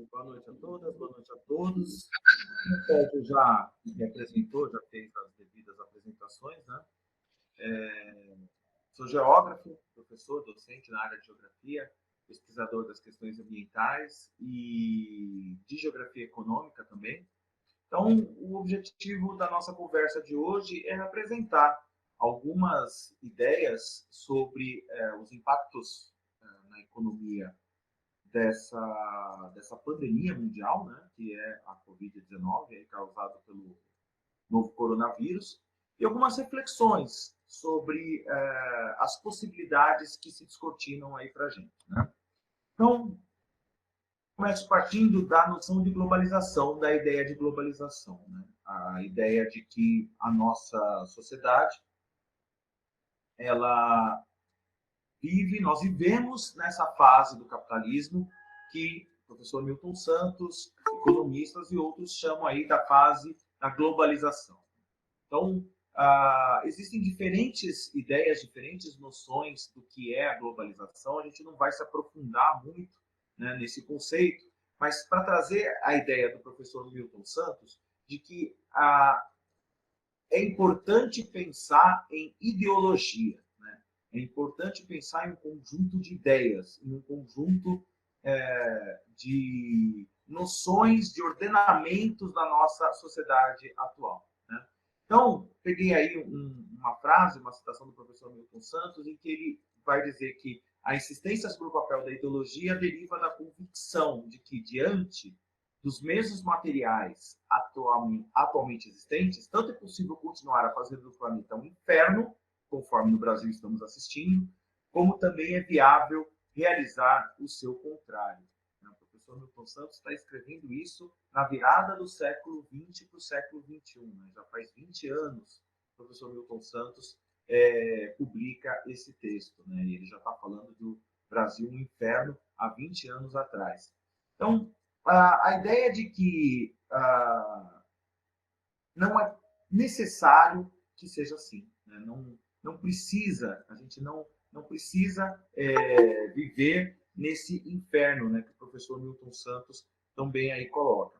Boa noite a todas, boa noite a todos. O Sérgio já me apresentou, já fez as devidas apresentações, né? Sou geógrafo, professor, docente na área de geografia, pesquisador das questões ambientais e de geografia econômica também. Então, o objetivo da nossa conversa de hoje é apresentar algumas ideias sobre os impactos na economia dessa pandemia mundial, né, que é a Covid-19, causada pelo novo coronavírus, e algumas reflexões sobre as possibilidades que se descortinam aí para a gente. Né? Então, começo partindo da noção de globalização, da ideia de globalização. Né? A ideia de que a nossa sociedade, nós vivemos nessa fase do capitalismo que o professor Milton Santos, economistas e outros chamam aí da fase da globalização. Então, existem diferentes ideias, diferentes noções do que é a globalização. A gente não vai se aprofundar muito, né, nesse conceito, mas para trazer a ideia do professor Milton Santos de que é importante pensar em ideologia. É importante pensar em um conjunto de ideias, em um conjunto de noções, de ordenamentos da nossa sociedade atual. Né? Então, peguei aí uma frase, uma citação do professor Milton Santos, em que ele vai dizer que a insistência sobre o papel da ideologia deriva da convicção de que, diante dos mesmos materiais atualmente existentes, tanto é possível continuar a fazer do planeta um inferno, conforme no Brasil estamos assistindo, como também é viável realizar o seu contrário. O professor Milton Santos está escrevendo isso na virada do século XX para o século XXI. Né? Já faz 20 anos que o professor Milton Santos publica esse texto. Né? E ele já está falando do Brasil um inferno há 20 anos atrás. Então, a ideia de que não é necessário que seja assim. Né? Não precisa, a gente não precisa viver nesse inferno, né, que o professor Milton Santos também aí coloca.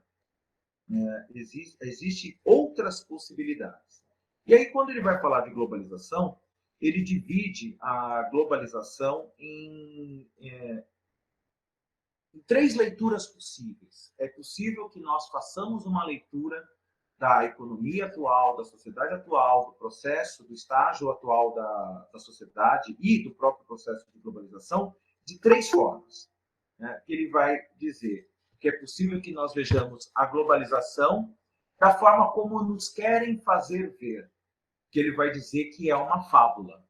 Existem outras possibilidades. E aí, quando ele vai falar de globalização, ele divide a globalização em 3 leituras possíveis. É possível que nós façamos uma leitura da economia atual, da sociedade atual, do processo, do estágio atual da sociedade e do próprio processo de globalização, de 3 formas. Né? Ele vai dizer que é possível que nós vejamos a globalização da forma como nos querem fazer ver, que ele vai dizer que é uma fábula.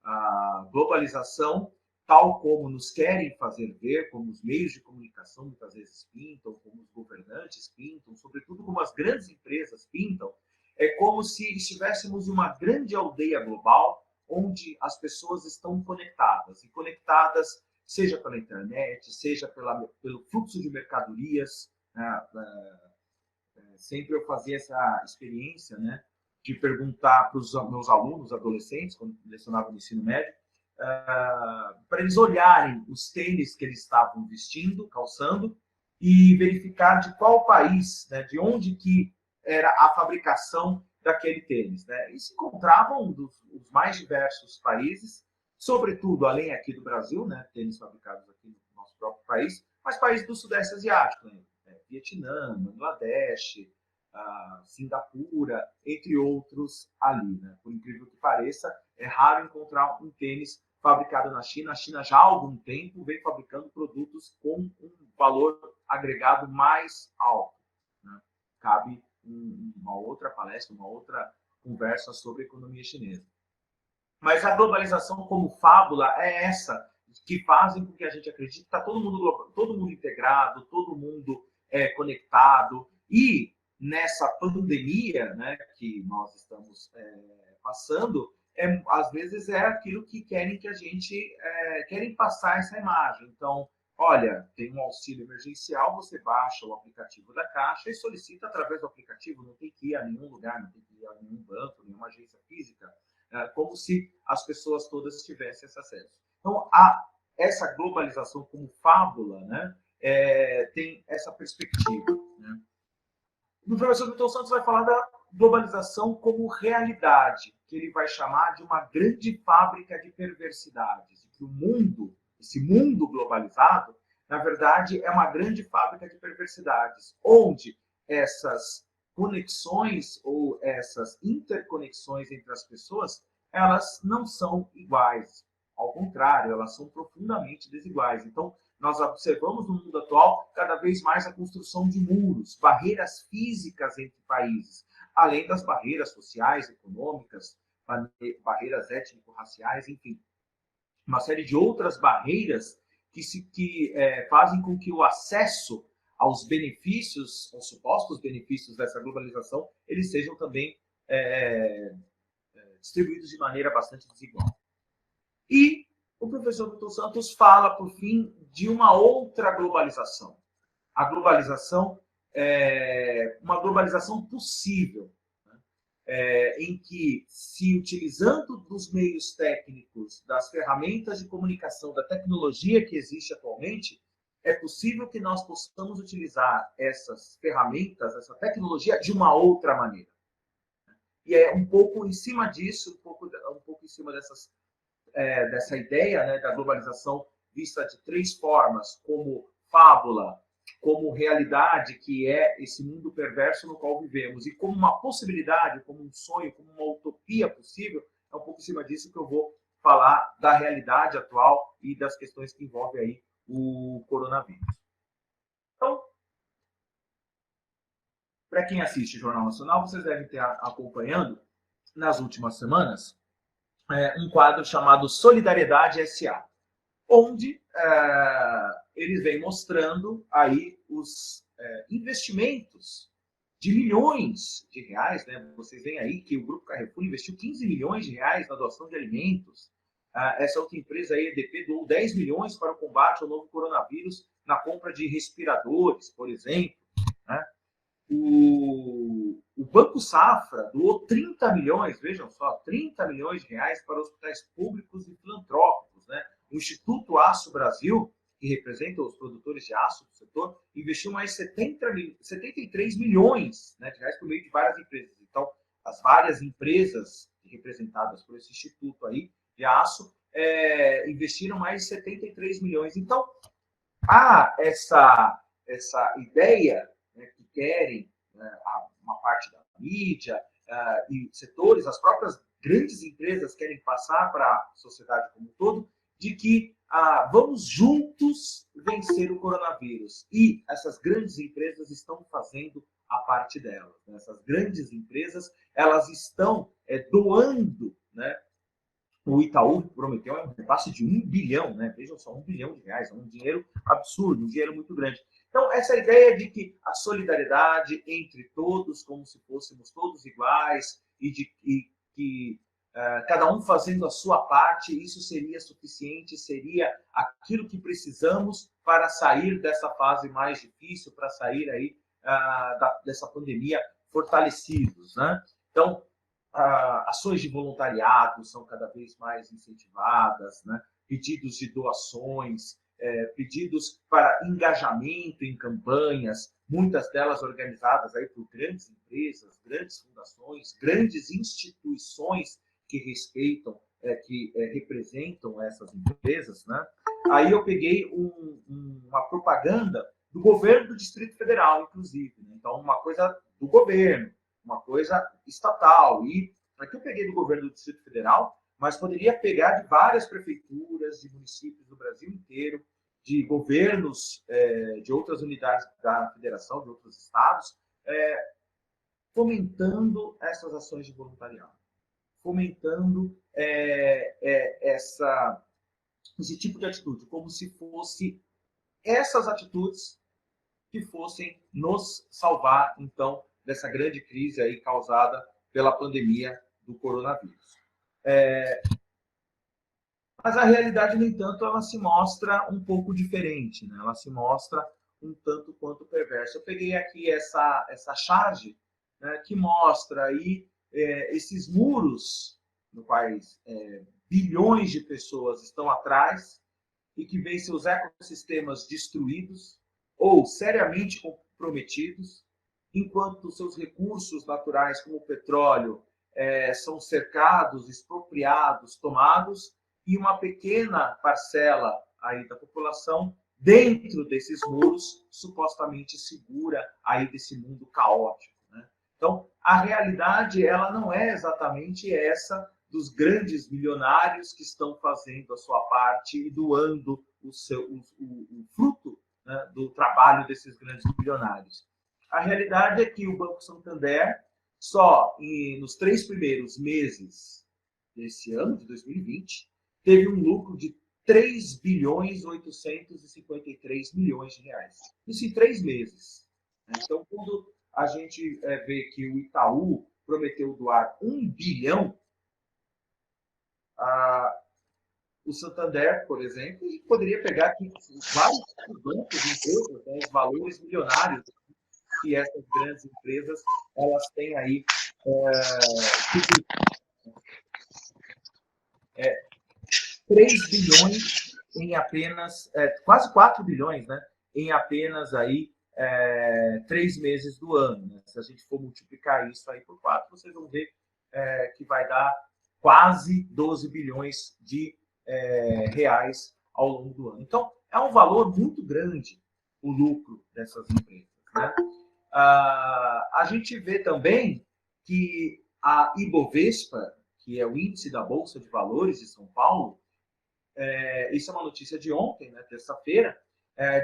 A globalização, tal como nos querem fazer ver, como os meios de comunicação muitas vezes pintam, como os governantes pintam, sobretudo como as grandes empresas pintam, é como se estivéssemos em uma grande aldeia global, onde as pessoas estão conectadas, e conectadas seja pela internet, seja pelo fluxo de mercadorias. Sempre eu fazia essa experiência, né, de perguntar para os meus alunos, adolescentes, quando lecionava no ensino médio, para eles olharem os tênis que eles estavam vestindo, calçando, e verificar de qual país, né, de onde que era a fabricação daquele tênis. Né? E se encontravam os mais diversos países, sobretudo além aqui do Brasil, né, tênis fabricados aqui no nosso próprio país, mas países do Sudeste Asiático, né? Vietnã, Bangladesh, Singapura, entre outros ali. Né? Por incrível que pareça, é raro encontrar um tênis fabricado na China. A China já há algum tempo vem fabricando produtos com um valor agregado mais alto. Né? Cabe uma outra palestra, uma outra conversa sobre a economia chinesa. Mas a globalização como fábula é essa, que fazem com que a gente acredite que está todo mundo integrado, todo mundo conectado. E nessa pandemia, né, que nós estamos passando, às vezes é aquilo que querem que a gente querem passar essa imagem. Então, olha, tem um auxílio emergencial, você baixa o aplicativo da Caixa e solicita através do aplicativo, não tem que ir a nenhum lugar, não tem que ir a nenhum banco, nenhuma agência física, como se as pessoas todas tivessem esse acesso. Então, essa globalização como fábula, né, tem essa perspectiva, né? O professor Milton Santos vai falar da globalização como realidade, que ele vai chamar de uma grande fábrica de perversidades. Que o mundo, esse mundo globalizado, na verdade, é uma grande fábrica de perversidades, onde essas conexões ou essas interconexões entre as pessoas, elas não são iguais. Ao contrário, elas são profundamente desiguais. Então, nós observamos no mundo atual cada vez mais a construção de muros, barreiras físicas entre países, além das barreiras sociais, econômicas, barreiras étnico-raciais, enfim, uma série de outras barreiras que fazem com que o acesso aos benefícios, aos supostos benefícios dessa globalização, eles sejam também distribuídos de maneira bastante desigual. E o professor Milton Santos fala, por fim, de uma outra globalização. A globalização uma globalização possível, né? Em que, se utilizando dos meios técnicos, das ferramentas de comunicação, da tecnologia que existe atualmente, é possível que nós possamos utilizar essas ferramentas, essa tecnologia, de uma outra maneira. E é um pouco em cima disso, um pouco em cima dessa ideia, né, da globalização vista de três formas, como fábula, como realidade, que é esse mundo perverso no qual vivemos, e como uma possibilidade, como um sonho, como uma utopia possível. É um pouco em cima disso que eu vou falar da realidade atual e das questões que envolvem aí o coronavírus. Então, para quem assiste o Jornal Nacional, vocês devem ter acompanhando, nas últimas semanas, um quadro chamado Solidariedade S.A., onde eles vêm mostrando aí os investimentos de milhões de reais, né? Vocês veem aí que o Grupo Carrefour investiu 15 milhões de reais na doação de alimentos. Essa outra empresa, a EDP, doou 10 milhões para o combate ao novo coronavírus na compra de respiradores, por exemplo, né? O Banco Safra doou 30 milhões, vejam só, 30 milhões de reais para hospitais públicos e filantrópicos, né? O Instituto Aço Brasil, que representa os produtores de aço do setor, investiu mais 73 milhões, né, de reais por meio de várias empresas. Então, as várias empresas representadas por esse instituto aí de aço investiram mais 73 milhões. Então, há essa ideia, né, que querem, né, uma parte da mídia e setores, as próprias grandes empresas querem passar para a sociedade como um todo, de que vamos juntos vencer o coronavírus. E essas grandes empresas estão fazendo a parte delas, né? Essas grandes empresas, elas estão doando, né? O Itaú prometeu um repasse de 1 bilhão, né? Vejam só, 1 bilhão de reais, é um dinheiro absurdo, um dinheiro muito grande. Então, essa ideia de que a solidariedade entre todos, como se fôssemos todos iguais, e que cada um fazendo a sua parte, isso seria suficiente, seria aquilo que precisamos para sair dessa fase mais difícil, para sair aí dessa pandemia fortalecidos, né? Então, ações de voluntariado são cada vez mais incentivadas, né? Pedidos de doações, pedidos para engajamento em campanhas, muitas delas organizadas aí por grandes empresas, grandes fundações, grandes instituições que respeitam, que representam essas empresas, né? Aí eu peguei uma propaganda do governo do Distrito Federal, inclusive, né? Então, uma coisa do governo, uma coisa estatal. E aqui eu peguei do governo do Distrito Federal, mas poderia pegar de várias prefeituras, de municípios do Brasil inteiro, de governos de outras unidades da federação, de outros estados, fomentando essas ações de voluntariado, fomentando esse tipo de atitude, como se fosse essas atitudes que fossem nos salvar, então, dessa grande crise aí causada pela pandemia do coronavírus. Mas a realidade, no entanto, ela se mostra um pouco diferente, né? Ela se mostra um tanto quanto perversa. Eu peguei aqui essa charge, né, que mostra aí esses muros no quais bilhões de pessoas estão atrás e que veem seus ecossistemas destruídos, ou seriamente comprometidos, enquanto seus recursos naturais, como o petróleo, são cercados, expropriados, tomados, e uma pequena parcela aí da população dentro desses muros supostamente segura aí desse mundo caótico, né? Então, a realidade ela não é exatamente essa dos grandes milionários que estão fazendo a sua parte e doando o fruto, né, do trabalho desses grandes milionários. A realidade é que o Banco Santander, só nos 3 primeiros meses desse ano, de 2020, teve um lucro de 3 bilhões 853 milhões de reais. Isso em 3 meses. Então, quando a gente vê que o Itaú prometeu doar 1 bilhão, o Santander, por exemplo, poderia pegar aqui vários bancos, empresas, né, os valores milionários que essas grandes empresas elas têm aí 3 bilhões em apenas, quase 4 bilhões, né, em apenas aí 3 meses do ano. Né? Se a gente for multiplicar isso aí por 4, vocês vão ver que vai dar quase 12 bilhões de reais ao longo do ano. Então, é um valor muito grande o lucro dessas empresas. Né? A gente vê também que a Ibovespa, que é o índice da Bolsa de Valores de São Paulo, isso é uma notícia de ontem, né, terça-feira,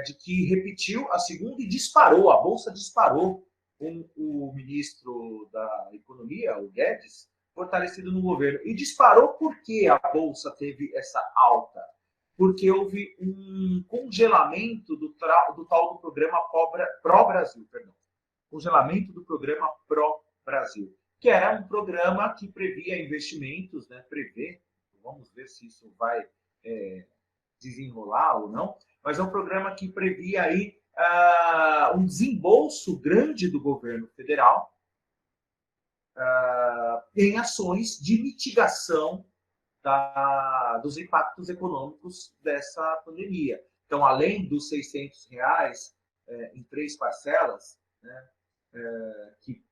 de que repetiu a segunda e disparou, a Bolsa disparou com o ministro da Economia, o Guedes, fortalecido no governo. E disparou porque a Bolsa teve essa alta? Porque houve um congelamento do tal do programa Pró-Brasil, perdão. Congelamento do programa Pró-Brasil, que era um programa que previa investimentos, né, vamos ver se isso vai desenrolar ou não, mas é um programa que previa aí um desembolso grande do governo federal em ações de mitigação dos impactos econômicos dessa pandemia. Então, além dos R$600 em 3 parcelas, né, que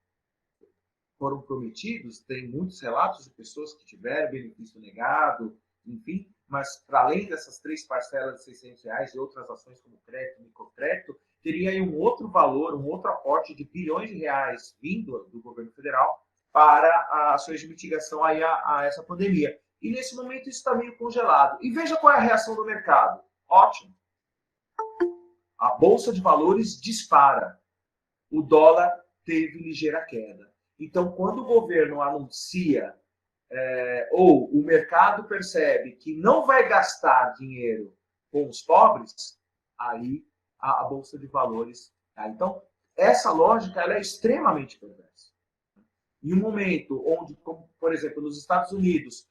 foram prometidos, tem muitos relatos de pessoas que tiveram benefício negado, enfim, mas para além dessas 3 parcelas de R$600 e outras ações como crédito, microcrédito, teria aí um outro valor, um outro aporte de bilhões de reais vindo do governo federal para ações de mitigação aí a essa pandemia. E nesse momento isso está meio congelado. E veja qual é a reação do mercado. Ótimo. A Bolsa de Valores dispara. O dólar teve ligeira queda. Então, quando o governo anuncia ou o mercado percebe que não vai gastar dinheiro com os pobres, aí a Bolsa de Valores. Então, essa lógica ela é extremamente perversa. Em um momento onde, como, por exemplo, nos Estados Unidos,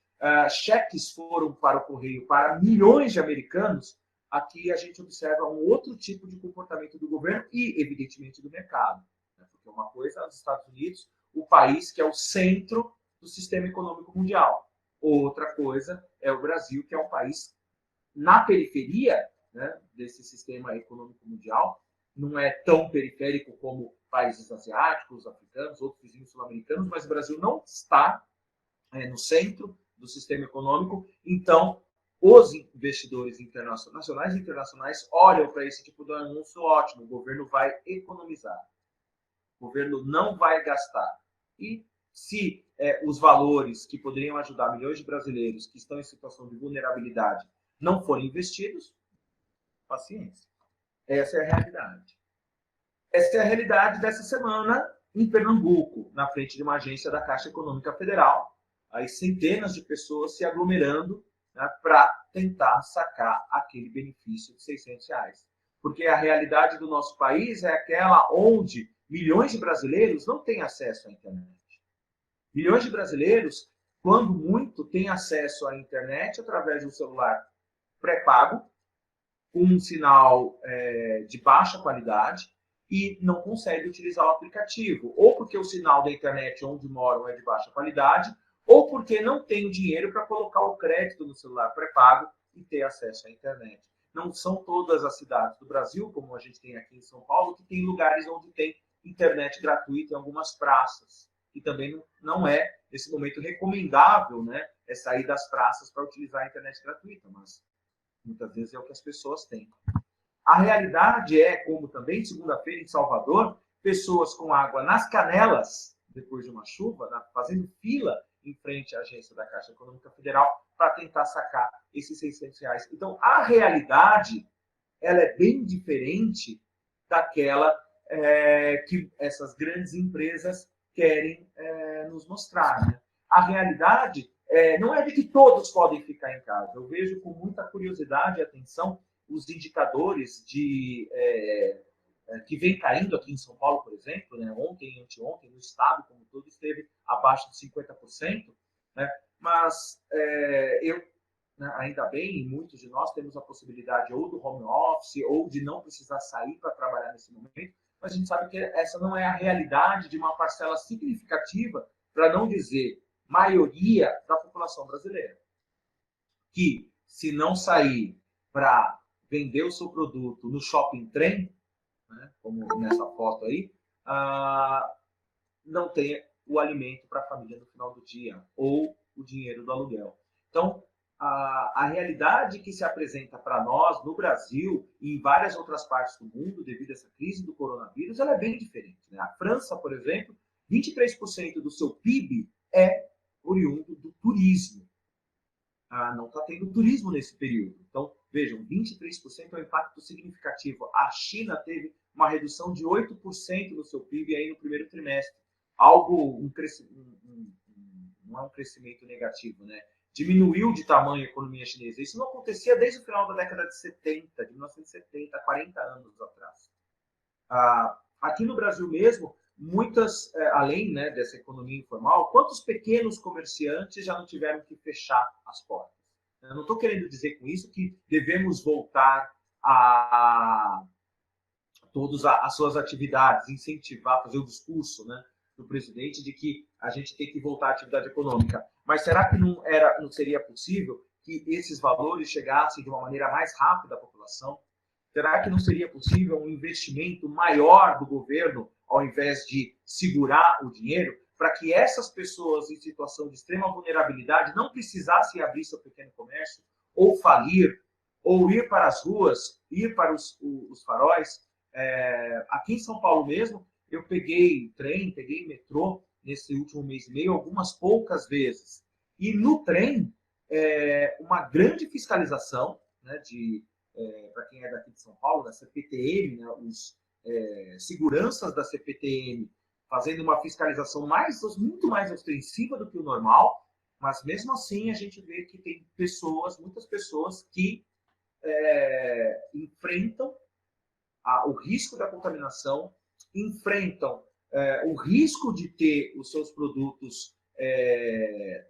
cheques foram para o correio para milhões de americanos, aqui a gente observa um outro tipo de comportamento do governo e, evidentemente, do mercado. Né? Porque uma coisa é os Estados Unidos, o país que é o centro do sistema econômico mundial. Outra coisa é o Brasil, que é um país na periferia, né, desse sistema econômico mundial. Não é tão periférico como países asiáticos, africanos, outros vizinhos sul-americanos, mas o Brasil não está no centro do sistema econômico. Então, os investidores nacionais e internacionais olham para esse tipo de anúncio ótimo. O governo vai economizar. O governo não vai gastar. E se os valores que poderiam ajudar milhões de brasileiros que estão em situação de vulnerabilidade não forem investidos, paciência. Essa é a realidade. Essa é a realidade dessa semana em Pernambuco, na frente de uma agência da Caixa Econômica Federal. Aí centenas de pessoas se aglomerando, né, para tentar sacar aquele benefício de R$600. Porque a realidade do nosso país é aquela onde milhões de brasileiros não têm acesso à internet. Milhões de brasileiros, quando muito, têm acesso à internet através de um celular pré-pago, com um sinal de baixa qualidade, e não consegue utilizar o aplicativo. Ou porque o sinal da internet onde moram é de baixa qualidade, ou porque não tem o dinheiro para colocar o crédito no celular pré-pago e ter acesso à internet. não são todas as cidades do Brasil, como a gente tem aqui em São Paulo, que tem lugares onde tem internet gratuita em algumas praças, que também não é, nesse momento, recomendável, né, sair das praças para utilizar a internet gratuita, mas muitas vezes é o que as pessoas têm. A realidade é, como também segunda-feira em Salvador, pessoas com água nas canelas, depois de uma chuva, fazendo fila em frente à agência da Caixa Econômica Federal para tentar sacar esses R$600. Então, a realidade ela é bem diferente daquela que essas grandes empresas querem nos mostrar. Né? A realidade não é de que todos podem ficar em casa. Eu vejo com muita curiosidade e atenção os indicadores que vem caindo aqui em São Paulo, por exemplo, né? Ontem e anteontem, no estado como todo, esteve abaixo de 50%, né? Mas eu, né, ainda bem, e muitos de nós temos a possibilidade ou do home office ou de não precisar sair para trabalhar nesse momento, mas a gente sabe que essa não é a realidade de uma parcela significativa, para não dizer maioria da população brasileira, que se não sair para vender o seu produto no shopping trem, né, como nessa foto aí, não tem o alimento para a família no final do dia, ou o dinheiro do aluguel. Então, a realidade que se apresenta para nós no Brasil e em várias outras partes do mundo, devido a essa crise do coronavírus, ela é bem diferente. Né? A França, por exemplo, 23% do seu PIB é oriundo do turismo. Não está tendo turismo nesse período. Então, vejam, 23% é um impacto significativo. A China teve uma redução de 8% no seu PIB aí no primeiro trimestre. Não é um crescimento negativo, né? Diminuiu de tamanho a economia chinesa. Isso não acontecia desde o final da década de 70, de 1970, 40 anos atrás. Aqui no Brasil mesmo, muitas, além, né, dessa economia informal, quantos pequenos comerciantes já não tiveram que fechar as portas? Eu não estou querendo dizer com isso que devemos voltar a todas as suas atividades, incentivar, fazer o discurso, né, do presidente de que a gente tem que voltar à atividade econômica. Mas será que não seria possível que esses valores chegassem de uma maneira mais rápida à população? Será que não seria possível um investimento maior do governo, ao invés de segurar o dinheiro, para que essas pessoas em situação de extrema vulnerabilidade não precisassem abrir seu pequeno comércio, ou falir, ou ir para as ruas, ir para os faróis? Aqui em São Paulo mesmo, eu peguei trem, peguei metrô nesse último mês e meio, algumas poucas vezes. E no trem, uma grande fiscalização, né, para quem é daqui de São Paulo, da CPTM, né, os seguranças da CPTM fazendo uma fiscalização muito mais ostensiva do que o normal, mas mesmo assim a gente vê que tem muitas pessoas que enfrentam o risco da contaminação, enfrentam o risco de ter os seus produtos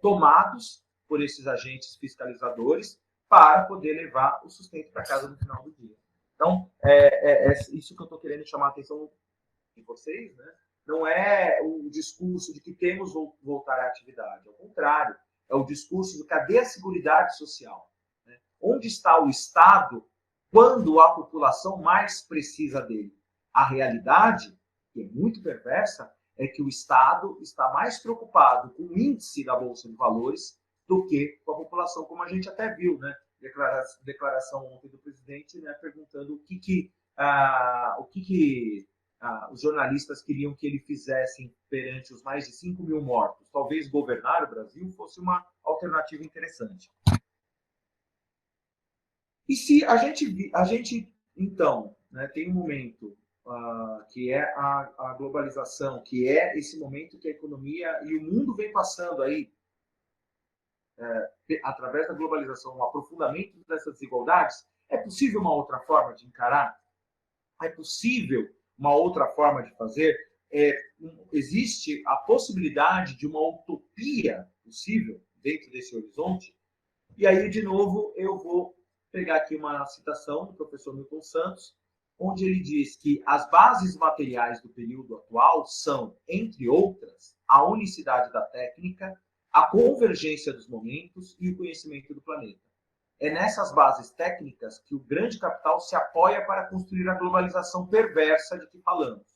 tomados por esses agentes fiscalizadores para poder levar o sustento para casa no final do dia. Então, é isso que eu estou querendo chamar a atenção de vocês, né? Não é o discurso de que temos voltar à atividade, ao contrário, é o discurso de cadê a Seguridade Social? Né? Onde está o Estado quando a população mais precisa dele? A realidade, que é muito perversa, é que o Estado está mais preocupado com o índice da Bolsa de Valores do que com a população, como a gente até viu, né? Declaração ontem do presidente, né, perguntando o que os jornalistas queriam que ele fizesse perante os mais de 5 mil mortos. Talvez governar o Brasil fosse uma alternativa interessante. E se a gente então, né, tem um momento que é a globalização, que é esse momento que a economia e o mundo vem passando aí, através da globalização, um aprofundamento dessas desigualdades, é possível uma outra forma de encarar? É possível uma outra forma de fazer? Existe a possibilidade de uma utopia possível dentro desse horizonte? E aí, de novo, eu vou pegar aqui uma citação do professor Milton Santos, onde ele diz que as bases materiais do período atual são, entre outras, a unicidade da técnica, a convergência dos momentos e o conhecimento do planeta. É nessas bases técnicas que o grande capital se apoia para construir a globalização perversa de que falamos.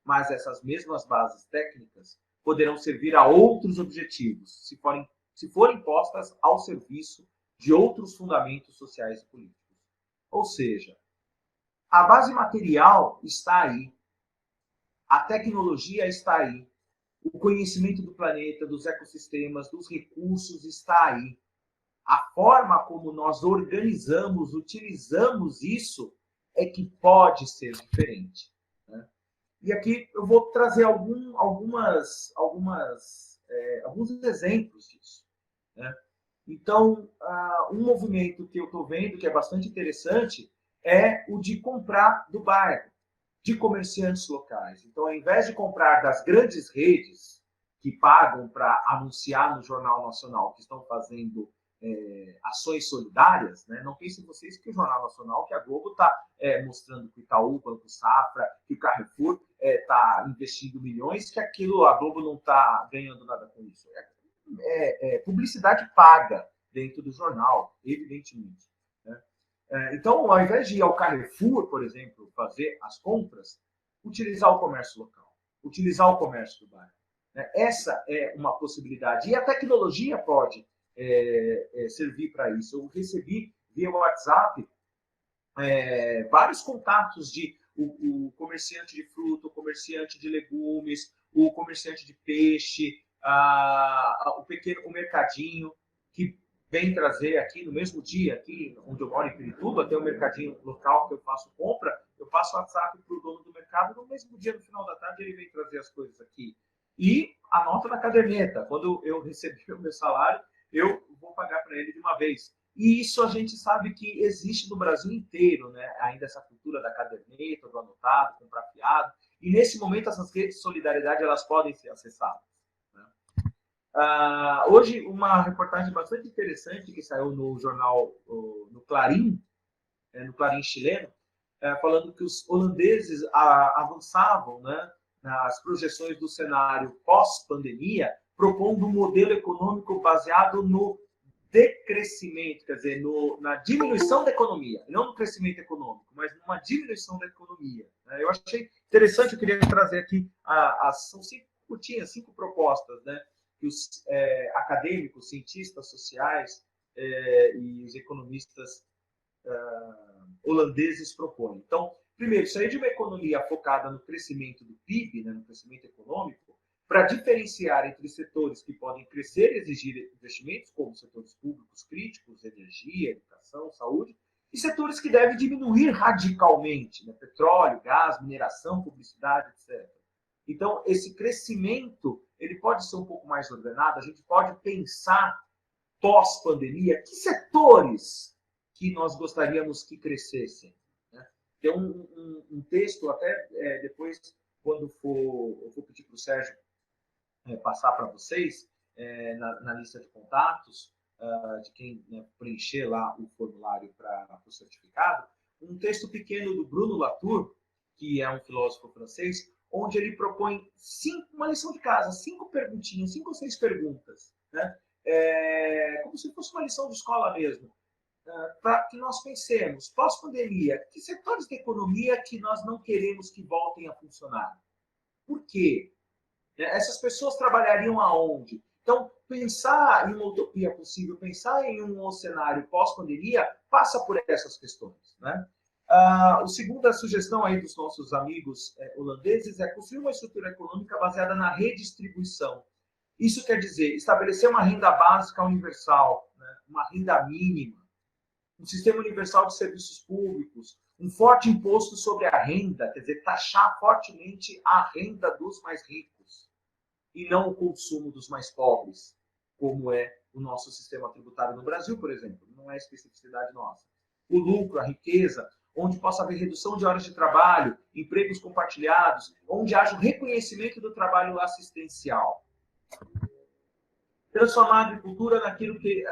Mas essas mesmas bases técnicas poderão servir a outros objetivos, se forem postas ao serviço de outros fundamentos sociais e políticos. Ou seja, a base material está aí, a tecnologia está aí, o conhecimento do planeta, dos ecossistemas, dos recursos está aí. A forma como nós organizamos, utilizamos isso é que pode ser diferente. Né? E aqui eu vou trazer alguns exemplos disso. Né? Então, um movimento que eu estou vendo que é bastante interessante é o de comprar do bairro, de comerciantes locais. Então, ao invés de comprar das grandes redes que pagam para anunciar no Jornal Nacional que estão fazendo ações solidárias, né? Não pensem vocês que o Jornal Nacional, que a Globo está mostrando que o Itaú, Banco Safra, que o Carrefour está investindo milhões, que aquilo a Globo não está ganhando nada com isso. Publicidade paga dentro do jornal, evidentemente. Né? Então, ao invés de ir ao Carrefour, por exemplo, fazer as compras, utilizar o comércio local, utilizar o comércio do bairro. Né? Essa é uma possibilidade. E a tecnologia pode servir para isso. Eu recebi via WhatsApp vários contatos de o comerciante de fruta, o comerciante de legumes, o comerciante de peixe, o mercadinho, que vem trazer aqui no mesmo dia, aqui onde eu moro em Pirituba, tem um mercadinho local que eu faço compra, eu passo WhatsApp para o dono do mercado, no mesmo dia, no final da tarde, ele vem trazer as coisas aqui. E anota na caderneta, quando eu receber o meu salário, eu vou pagar para ele de uma vez. E isso a gente sabe que existe no Brasil inteiro, né? Ainda essa cultura da caderneta, do anotado, comprar fiado. E nesse momento essas redes de solidariedade elas podem ser acessadas. Né? Hoje uma reportagem bastante interessante que saiu no jornal, no Clarim chileno, falando que os holandeses avançavam, né, nas projeções do cenário pós-pandemia, propondo um modelo econômico baseado no decrescimento, quer dizer, na diminuição da economia, não no crescimento econômico, mas numa diminuição da economia. Eu achei interessante, eu queria trazer aqui, são cinco propostas, né, que os acadêmicos, cientistas sociais e os economistas holandeses propõem. Então, primeiro, sair de uma economia focada no crescimento do PIB, né, no crescimento econômico, para diferenciar entre setores que podem crescer e exigir investimentos, como setores públicos críticos, energia, educação, saúde, e setores que devem diminuir radicalmente, né, petróleo, gás, mineração, publicidade, etc. Então, esse crescimento ele pode ser um pouco mais ordenado, a gente pode pensar pós-pandemia, que setores que nós gostaríamos que crescessem. Né? Tem um texto, até depois, quando eu for pedir para o Sérgio passar para vocês, na lista de contatos, de quem preencher lá o formulário para o certificado, um texto pequeno do Bruno Latour, que é um filósofo francês, onde ele propõe uma lição de casa, 5 perguntinhas, 5 ou 6 perguntas, né? Como se fosse uma lição de escola mesmo, para que nós pensemos, pós-pandemia, que setores da economia que nós não queremos que voltem a funcionar? Por quê? Essas pessoas trabalhariam aonde? Então, pensar em uma utopia possível, pensar em um cenário pós-pandemia, passa por essas questões. Né? A segunda sugestão aí dos nossos amigos holandeses é construir uma estrutura econômica baseada na redistribuição. Isso quer dizer estabelecer uma renda básica universal, né? Uma renda mínima, um sistema universal de serviços públicos, um forte imposto sobre a renda, quer dizer, taxar fortemente a renda dos mais ricos e não o consumo dos mais pobres, como é o nosso sistema tributário no Brasil, por exemplo, não é especificidade nossa. O lucro, a riqueza, onde possa haver redução de horas de trabalho, empregos compartilhados, onde haja o reconhecimento do trabalho assistencial. Transformar a agricultura naquilo que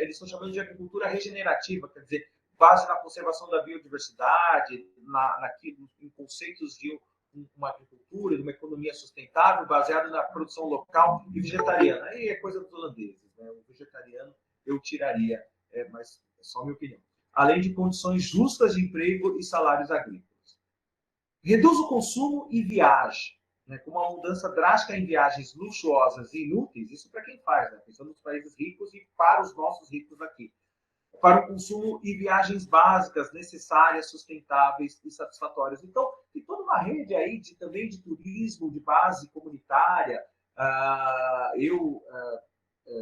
eles estão chamando de agricultura regenerativa, quer dizer, base na conservação da biodiversidade, em conceitos de uma agricultura, de uma economia sustentável, baseada na produção local e vegetariana. Aí é coisa dos holandeses. Né? O vegetariano eu tiraria, mas é só minha opinião, além de condições justas de emprego e salários agrícolas. Reduz o consumo e viaje, né, com uma mudança drástica em viagens luxuosas e inúteis, isso para quem faz, né, pensando nos países ricos e para os nossos ricos aqui. Para o consumo e viagens básicas, necessárias, sustentáveis e satisfatórias. Então, tem toda uma rede aí também de turismo de base comunitária. Eu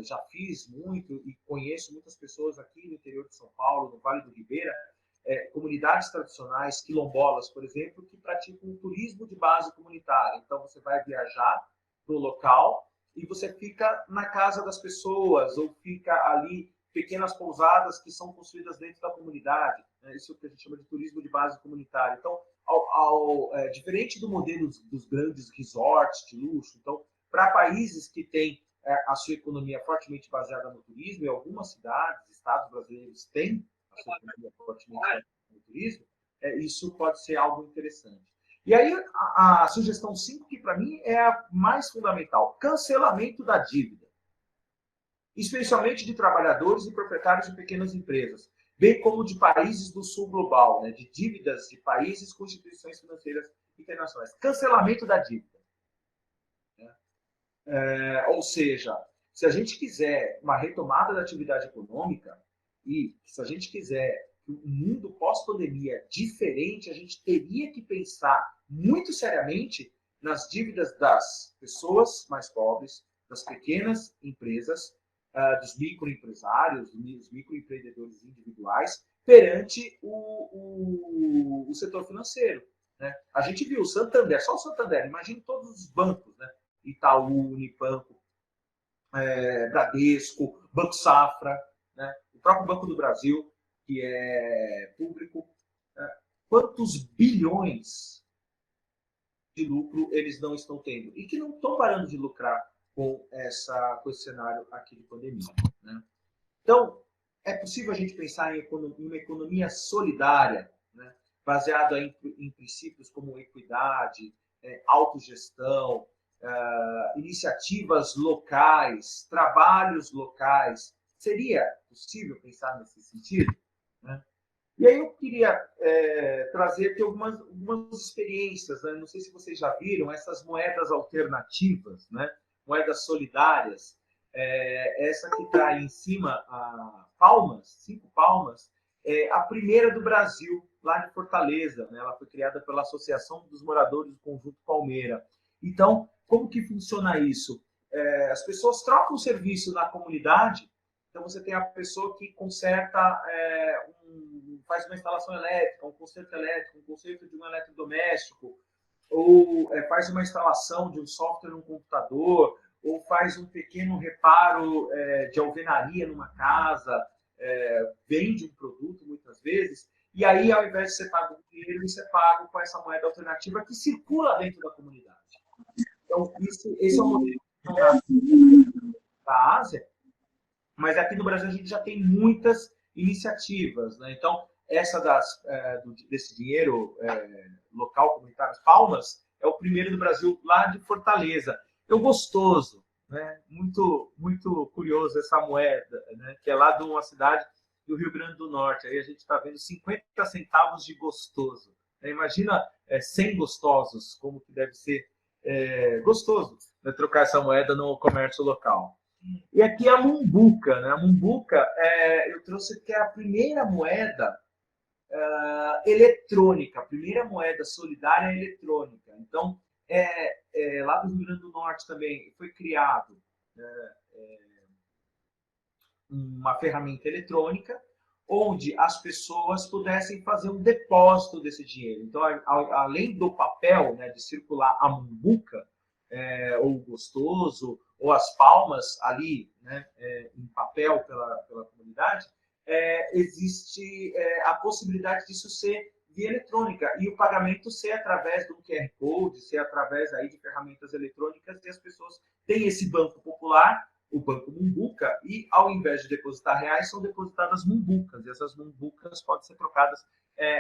já fiz muito e conheço muitas pessoas aqui no interior de São Paulo, no Vale do Ribeira, comunidades tradicionais, quilombolas, por exemplo, que praticam um turismo de base comunitária. Então, você vai viajar para o local e você fica na casa das pessoas ou fica ali pequenas pousadas que são construídas dentro da comunidade. Isso é o que a gente chama de turismo de base comunitária. Então, diferente do modelo dos grandes resorts de luxo, então, para países que têm a sua economia fortemente baseada no turismo, e algumas cidades, estados brasileiros têm a sua economia fortemente baseada no turismo, isso pode ser algo interessante. E aí, a sugestão 5, que para mim é a mais fundamental, cancelamento da dívida, especialmente de trabalhadores e proprietários de pequenas empresas, bem como de países do sul global, né, de dívidas de países com instituições financeiras internacionais. Cancelamento da dívida. Ou seja, se a gente quiser uma retomada da atividade econômica e se a gente quiser um mundo pós-pandemia diferente, a gente teria que pensar muito seriamente nas dívidas das pessoas mais pobres, das pequenas empresas, dos microempresários, dos microempreendedores individuais, perante o setor financeiro. Né? A gente viu o Santander, só o Santander, imagine todos os bancos, né? Itaú, Unibanco, Bradesco, Banco Safra, né? O próprio Banco do Brasil, que é público. Quantos bilhões de lucro eles não estão tendo? E que não estão parando de lucrar com esse cenário aqui de pandemia. Né? Então, é possível a gente pensar em uma economia solidária, né? Baseada em princípios como equidade, autogestão, iniciativas locais, trabalhos locais. Seria possível pensar nesse sentido? Né? E aí eu queria trazer aqui algumas experiências. Né? Não sei se vocês já viram essas moedas alternativas, né? Moedas solidárias. Essa que está aí em cima, palmas, 5 palmas, a primeira do Brasil, lá de Fortaleza. Né? Ela foi criada pela Associação dos Moradores do Conjunto Palmeira. Então, como que funciona isso? As pessoas trocam o serviço na comunidade. Então, você tem a pessoa que conserta, faz uma instalação elétrica, um conserto elétrico, um conserto de um eletrodoméstico, ou faz uma instalação de um software no computador, ou faz um pequeno reparo de alvenaria numa casa, vende um produto muitas vezes, e aí, ao invés de ser pago com dinheiro, você paga com essa moeda alternativa que circula dentro da comunidade. Então, esse é um modelo da Ásia, mas aqui no Brasil a gente já tem muitas iniciativas. Né? Então, essa desse dinheiro local, comunitário, palmas, é o primeiro do Brasil, lá de Fortaleza. É gostoso, né? Muito, muito curioso essa moeda, né? Que é lá de uma cidade do Rio Grande do Norte. Aí a gente está vendo 50 centavos de gostoso. Imagina 100 gostosos, como que deve ser gostoso, né? Trocar essa moeda no comércio local. E aqui a Mumbuca. Né? A Mumbuca, eu trouxe que é a primeira moeda eletrônica, a primeira moeda solidária eletrônica. Então, lá do Rio Grande do Norte também foi criado uma ferramenta eletrônica onde as pessoas pudessem fazer um depósito desse dinheiro. Então, além do papel, né, de circular a Mumbuca, ou o gostoso, ou as palmas ali, né, em papel pela comunidade, existe a possibilidade disso ser via eletrônica e o pagamento ser através do QR Code, ser através aí de ferramentas eletrônicas, e as pessoas têm esse banco popular, o Banco Mumbuca, e ao invés de depositar reais, são depositadas mumbucas, e essas mumbucas podem ser trocadas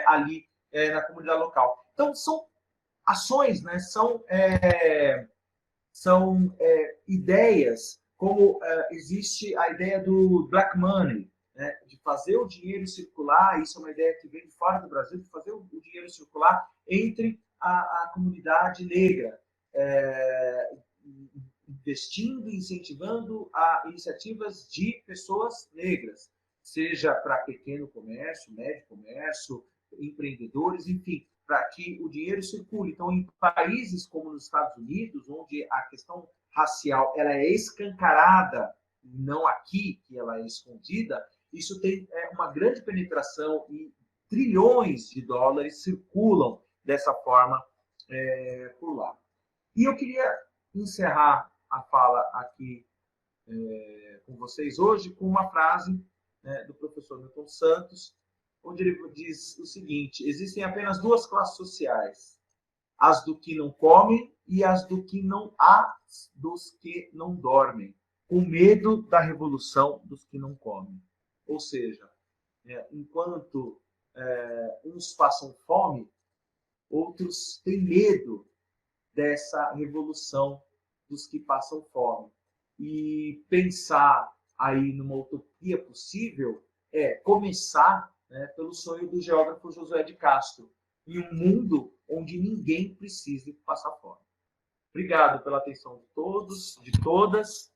ali na comunidade local. Então, são ações, né? São ideias, como existe a ideia do black money, né, de fazer o dinheiro circular. Isso é uma ideia que vem de fora do Brasil, de fazer o dinheiro circular entre a comunidade negra, investindo, incentivando iniciativas de pessoas negras, seja para pequeno comércio, médio comércio, empreendedores, enfim, para que o dinheiro circule. Então, em países como nos Estados Unidos, onde a questão racial ela é escancarada, não aqui, que ela é escondida, isso tem uma grande penetração e trilhões de dólares circulam dessa forma por lá. E eu queria encerrar a fala aqui com vocês hoje com uma frase, né, do professor Milton Santos, onde ele diz o seguinte: existem apenas duas classes sociais, as do que não comem e as do que não dos que não dormem, com medo da revolução dos que não comem. Ou seja, enquanto uns passam fome, outros têm medo dessa revolução dos que passam fome. E pensar aí numa utopia possível é começar, né, pelo sonho do geógrafo Josué de Castro, em um mundo onde ninguém precise passar fome. Obrigado pela atenção de todos, de todas.